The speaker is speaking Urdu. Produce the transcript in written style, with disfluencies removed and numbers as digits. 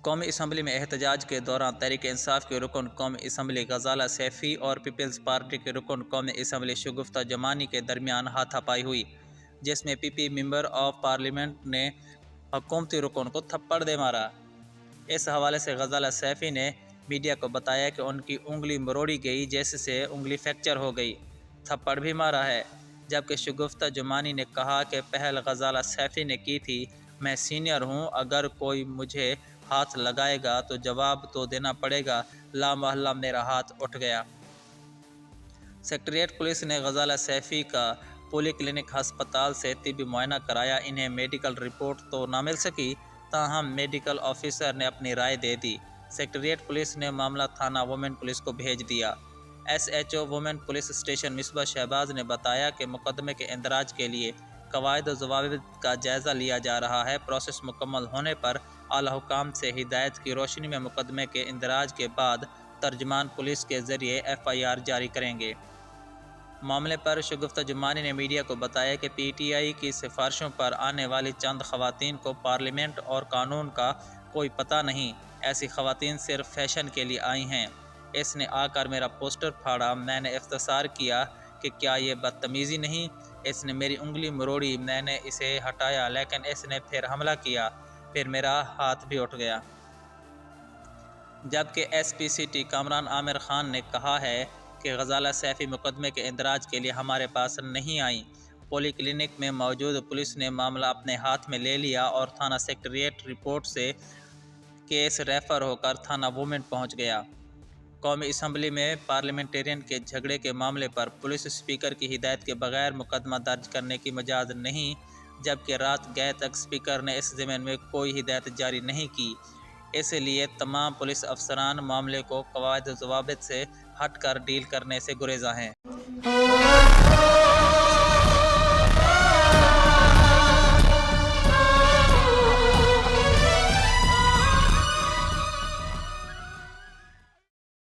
قومی اسمبلی میں احتجاج کے دوران تحریک انصاف کے رکن قومی اسمبلی غزالہ سیفی اور پیپلز پارٹی کے رکن قومی اسمبلی شگفتہ جمانی کے درمیان ہاتھا پائی ہوئی، جس میں پی پی ممبر آف پارلیمنٹ نے حکومتی رکن کو تھپڑ دے مارا۔ اس حوالے سے غزالہ سیفی نے میڈیا کو بتایا کہ ان کی انگلی مروڑی گئی، جس سے انگلی فریکچر ہو گئی، تھپڑ بھی مارا ہے، جبکہ شگفتہ جمانی نے کہا کہ پہل غزالہ سیفی نے کی تھی۔ میں سینئر ہوں، اگر کوئی مجھے ہاتھ لگائے گا تو جواب تو دینا پڑے گا، لا محالہ میرا ہاتھ اٹھ گیا۔ سکریٹریٹ پولیس نے غزالہ سیفی کا پولی کلینک ہسپتال سے طبی معائنہ کرایا۔ انہیں میڈیکل رپورٹ تو نہ مل سکی، تاہم میڈیکل آفیسر نے اپنی رائے دے دی۔ سکریٹریٹ پولیس نے معاملہ تھانہ وومن پولیس کو بھیج دیا۔ S H O woman police station Misbah Shahbaz نے بتایا کہ مقدمے کے اندراج کے لیے قواعد و ضوابط کا جائزہ لیا جا رہا ہے۔ پروسیس مکمل ہونے پر اعلیٰ حکام سے ہدایت کی روشنی میں مقدمے کے اندراج کے بعد ترجمان پولیس کے ذریعے ایف آئی آر جاری کریں گے۔ معاملے پر شگفتہ جمانی نے میڈیا کو بتایا کہ پی ٹی آئی کی سفارشوں پر آنے والی چند خواتین کو پارلیمنٹ اور قانون کا کوئی پتہ نہیں، ایسی خواتین صرف فیشن کے لیے آئی ہیں۔ اس نے آ کر میرا پوسٹر پھاڑا، میں نے استفسار کیا کہ کیا یہ بدتمیزی نہیں؟ اس نے میری انگلی مروڑی، میں نے اسے ہٹایا، لیکن اس نے پھر حملہ کیا، پھر میرا ہاتھ بھی اٹھ گیا۔ جبکہ S P C T Kamran Aamir Khan نے کہا ہے کہ غزالہ سیفی مقدمے کے اندراج کے لیے ہمارے پاس نہیں آئیں۔ پولی کلینک میں موجود پولیس نے معاملہ اپنے ہاتھ میں لے لیا اور تھانہ سکریٹریٹ رپورٹ سے کیس ریفر ہو کر تھانہ وومن پہنچ گیا۔ قومی اسمبلی میں پارلیمنٹرین کے جھگڑے کے معاملے پر پولیس اسپیکر کی ہدایت کے بغیر مقدمہ درج کرنے کی مجاز نہیں، جبکہ رات گئے تک اسپیکر نے اس ضمن میں کوئی ہدایت جاری نہیں کی۔ اس لیے تمام پولیس افسران معاملے کو قواعد و ضوابط سے ہٹ کر ڈیل کرنے سے گریزاں ہیں۔